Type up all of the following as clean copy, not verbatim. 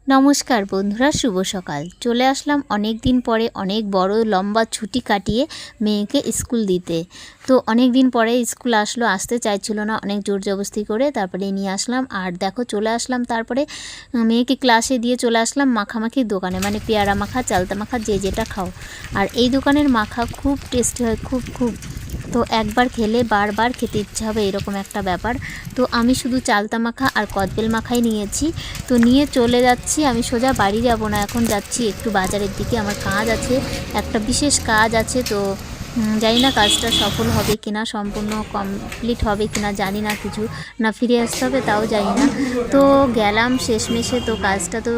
নমস্কার বন্ধুরা, শুভ সকাল। চলে আসলাম অনেক দিন পরে, অনেক বড় লম্বা ছুটি কাটিয়ে মেয়েকে স্কুল দিতে। তো অনেক দিন পরে স্কুল আসলো, আসতে চাইছিল না, অনেক জোর জবরদস্তি করে তারপরে নিয়ে আসলাম। আর দেখো চলে আসলাম, তারপরে মেয়েকে ক্লাসে দিয়ে চলে আসলাম মাখামাখির দোকানে, মানে পেয়ারা মাখা, চালতা মাখা, যে যেটা খাও। আর এই দোকানের মাখা খুব টেস্টি হয়, খুব খুব। তো একবার খেলে বারবার খেতে ইচ্ছা হবে, এরকম একটা ব্যাপার। তো আমি শুধু চালতা মাখা আর কদবেল মাখাই নিয়েছি। তো নিয়ে চলে যাচ্ছি, আমি সোজা বাড়ি যাব না, এখন যাচ্ছি একটু বাজারের দিকে। আমার কাজ আছে, একটা বিশেষ কাজ আছে। তো জানি না কাজটা সফল হবে কিনা, সম্পূর্ণ কমপ্লিট হবে কিনা জানি না, কিছু না ফিরে আসতে হবে তাও জানি না। তো গেলাম শেষমেশে, তো কাজটা তো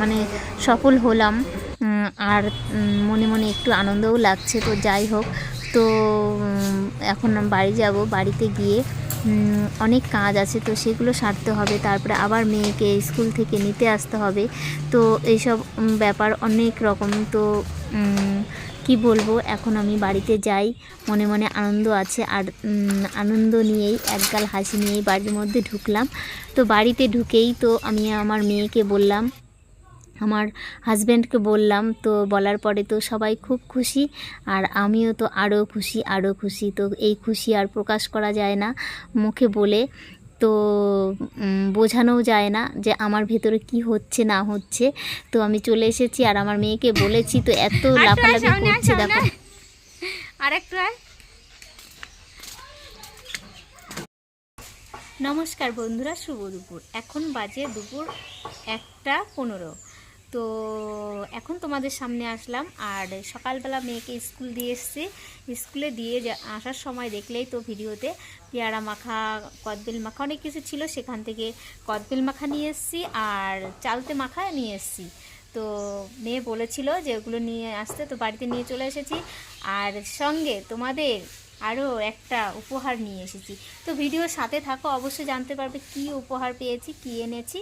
মানে সফল হলাম। আর মনে মনে একটু আনন্দও লাগছে। তো যাই হোক, তো এখন বাড়ি যাব, বাড়িতে গিয়ে অনেক কাজ আছে, তো সেগুলো সারতে হবে। তারপরে আবার মেয়েকে স্কুল থেকে নিতে আসতে হবে। তো এইসব ব্যাপার অনেক রকম। তো কি বলবো, এখন আমি বাড়িতে যাই, মনে মনে আনন্দ আছে। আর আনন্দ নিয়েই, একগাল হাসি নিয়েই বাড়ির মধ্যে ঢুকলাম। তো বাড়িতে ঢুকেই তো আমি আমার মেয়েকে বললাম, আমার হাজব্যান্ডকে বললাম। তো বলার পরে তো সবাই খুব খুশি, আর আমিও তো আরও খুশি, আরও খুশি। তো এই খুশি আর প্রকাশ করা যায় না মুখে বলে, তো বোঝানোও যায় না যে আমার ভেতরে কি হচ্ছে না হচ্ছে। তো আমি চলে এসেছি আর আমার মেয়েকে বলেছি, তো এত লাফালাফি করছে দেখো। আর একটু নমস্কার বন্ধুরা, শুভ দুপুর। এখন বাজে দুপুর 1:15। তো এখন তোমাদের সামনে আসলাম। আর সকালবেলা মেয়েকে স্কুল দিয়ে এসেছি। স্কুলে দিয়ে আসার সময় দেখলেই তো ভিডিওতে পেয়ারা মাখা, কদবেল মাখা, অনেক কিছু ছিল। সেখান থেকে কদবেল মাখা নিয়ে এসেছি আর চালতে মাখা নিয়ে এসেছি। তো মেয়ে বলেছিল যে ওগুলো নিয়ে আসতে, তো বাড়িতে নিয়ে চলে এসেছি। আর সঙ্গে তোমাদের আরও একটা উপহার নিয়ে এসেছি। তো ভিডিওর সাথে থাকো, অবশ্যই জানতে পারবে কি উপহার পেয়েছি, কি এনেছি,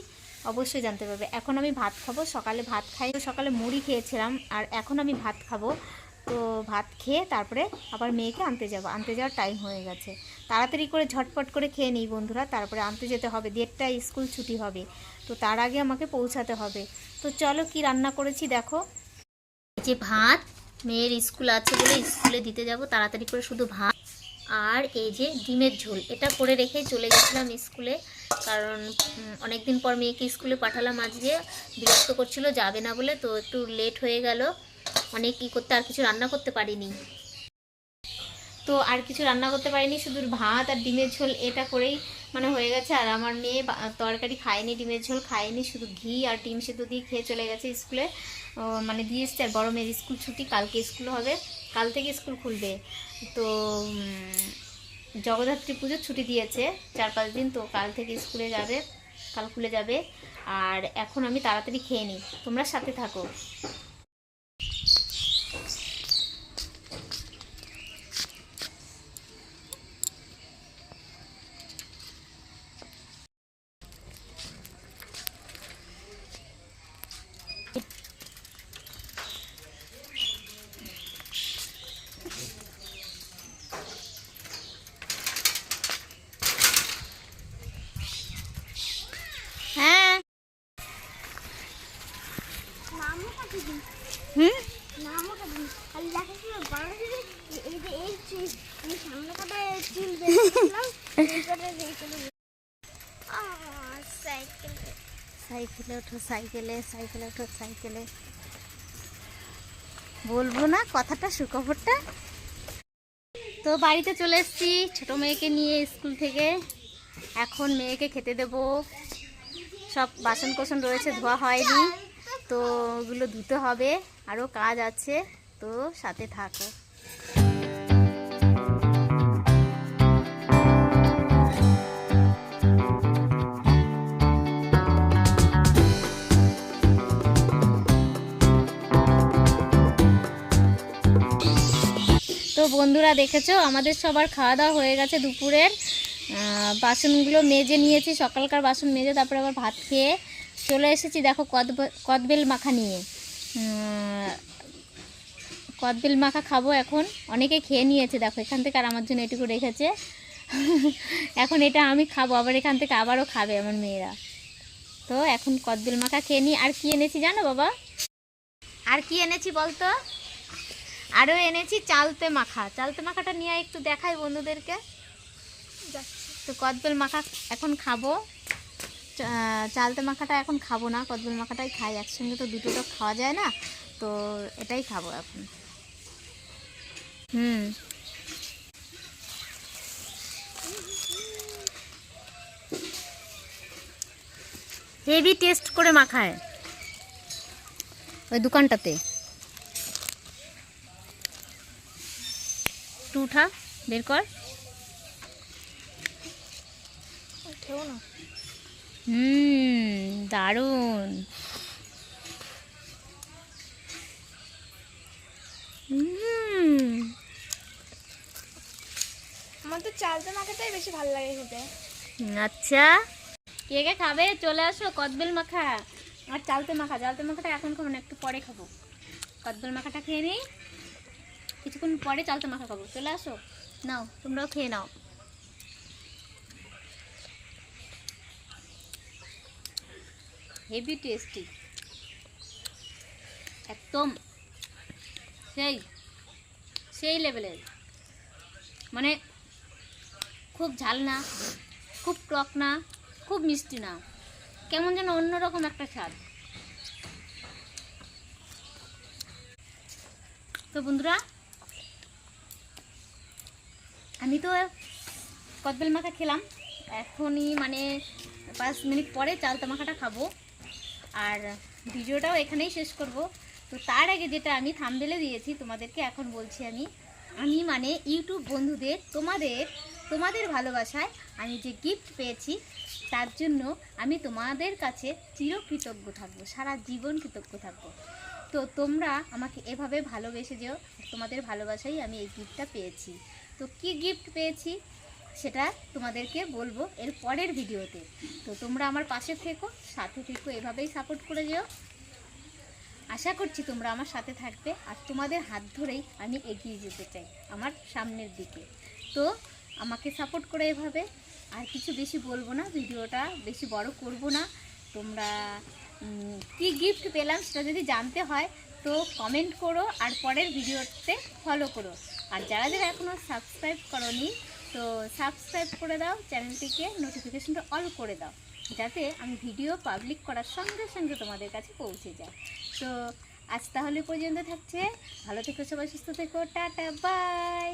অবশ্যই জানতে পারবে। এখন আমি ভাত খাবো, সকালে ভাত খাই, সকালে মুড়ি খেয়েছিলাম, আর এখন আমি ভাত খাবো। তো ভাত খেয়ে তারপরে আবার মেয়েকে আনতে যাব, আনতে যাওয়ার টাইম হয়ে গেছে। তাড়াতাড়ি করে ঝটপট করে খেয়ে নিই বন্ধুরা, তারপরে আনতে যেতে হবে, 1:30টায় স্কুল ছুটি হবে। তো তার আগে আমাকে পৌঁছাতে হবে। তো চলো কি রান্না করেছি দেখো। এই যে ভাত, মেয়ের স্কুল আছে বলে স্কুলে দিতে যাব, তাড়াতাড়ি করে শুধু ভাত। আর এই যে ডিমের ঝোল, এটা করে রেখেই চলে গেছিলাম স্কুলে, কারণ অনেক দিন পর মেয়েকে স্কুলে পাঠালাম। আজকে বিরক্ত করছিল যাবে না বলে, তো একটু লেট হয়ে গেল, অনেক করতে, আর কিছু রান্না করতে পারিনি। তো আর কিছু রান্না করতে পারিনি, শুধু ভাত আর ডিমের ঝোল এটা করেই মানে হয়ে গেছে। আর আমার মেয়ে তরকারি খায়নি, ডিমের ঝোল খায়নি, শুধু ঘি আর ডিম সেদ্ধ দিয়ে খেয়ে চলে গেছে স্কুলে, মানে দিয়ে এসছে। আর বড় মেয়ের স্কুল ছুটি, কালকে স্কুল হবে, কাল থেকে স্কুল খুলবে। তো জগদ্ধাত্রী পুজোর ছুটি দিয়েছে 4-5 দিন, তো কাল থেকে স্কুলে যাবে, কাল খুলে যাবে। আর এখন আমি তাড়াতাড়ি খেয়ে নিই, তোমরা সাথে থাকো। হ্যাঁ, সাইকেলে ওঠো, সাইকেলে সাইকেলে ওঠো, সাইকেলে। বলবো না কথাটা, সুখবরটা। তো বাড়িতে চলে এসেছি ছোটো মেয়েকে নিয়ে স্কুল থেকে। এখন মেয়েকে খেতে দেব। সব বাসন কোসন রয়েছে, ধোয়া হয়নি, তো ওগুলো ধুতে হবে, আরও কাজ আছে, তো সাথে থাকো। তো বন্ধুরা দেখেছো, আমাদের সবার খাওয়া দাওয়া হয়ে গেছে দুপুরের। বাসনগুলো মেজে নিয়েছি, সকালকার বাসন মেজে তারপরে আবার ভাত খেয়ে চলে এসেছি। দেখো কদবেল মাখা নিয়ে, কদবেল মাখা খাবো এখন। অনেকে খেয়ে নিয়েছে দেখো এখান থেকে, আর আমার জন্য এটুকু রেখেছে। এখন এটা আমি খাবো, আবার এখান থেকে আবারও খাবে আমার মেয়েরা। তো এখন কদবেল মাখা খেয়ে নিই। আর কি এনেছি জানো বাবা? আর কি এনেছি বলতো? আরও এনেছি চালতে মাখা। চালতে মাখাটা নিয়ে একটু দেখাই বন্ধুদেরকে। তো কদবেল মাখা এখন খাবো। চালতে মাখাটা এখন খাবো না, কদবেল মাখাটাই খাই। একসঙ্গে তো দুটো তো খাওয়া যায় না, তো এটাই খাবো এখন। হেভি টেস্ট করে মাখায় ওই দোকানটাতে। একটু উঠা, বের কর। দারুণ। আমার তো চালতে মাখাটাই বেশি ভালো লাগে খেতে। আচ্ছা, কে কে খাবে চলে আসো। কদবেল মাখা আর চালতে মাখা। চালতে মাখাটা এখন খাবো না, একটু পরে খাবো। কদবেল মাখাটা খেয়ে নিই, কিছুক্ষণ পরে চালতে মাখা খাবো। চলে আসো, নাও তোমরাও খেয়ে নাও। হেভি টেস্টি, একদম সেই সেই লেভেলের। মানে খুব ঝাল না, খুব টক না, খুব মিষ্টি না, কেমন যেন অন্যরকম একটা স্বাদ। তো বন্ধুরা, আমি তো কদবেল মাখা খেলাম, এখনই মানে 5 মিনিট পরে চালতা মাখাটা খাবো। আর ভিডিওটাও এখানেই শেষ করব। তো তার আগে যেটা আমি থাম্বনেলে দিয়েছি তোমাদেরকে এখন বলছি। আমি মানে ইউটিউব বন্ধুদের তোমাদের ভালোবাসায় আমি যে গিফট পেয়েছি, তার জন্য আমি তোমাদের কাছে চিরকৃতজ্ঞ থাকবো, সারা জীবন কৃতজ্ঞ থাকবো। তো তোমরা আমাকে এভাবে ভালোবেসে যেও, তোমাদের ভালোবাসাই আমি এই গিফটটা পেয়েছি। তো কি গিফট পেয়েছি সেটা তোমাদেরকে বলবো এর পরের ভিডিওতে। তো তোমরা আমার পাশে থেকো, সাথে থেকো, এভাবেই সাপোর্ট করে যেও। আশা করছি তোমরা আমার সাথে থাকবে, আর তোমাদের হাত ধরেই আমি এগিয়ে যেতে চাই আমার সামনের দিকে। তো আমাকে সাপোর্ট করে এভাবে। আর কিছু বেশি বলবো না, ভিডিওটা বেশি বড় করব না। তোমরা কি গিফট পেলাম সেটা যদি জানতে হয় তো কমেন্ট করো, আর পরের ভিডিওতে ফলো করো। আর যারা যারা এখনও সাবস্ক্রাইব করোনি তো সাবস্ক্রাইব করে দাও, চ্যানেলটিকে নোটিফিকেশনটা অল করে দাও, যাতে আমি ভিডিও পাবলিক করার সঙ্গে সঙ্গে তোমাদের কাছে পৌঁছে যায়। তো আজ তাহলে পর্যন্ত থাকছে, ভালো থেকো সবাই, সুস্থ থেকো, টাটা বাই।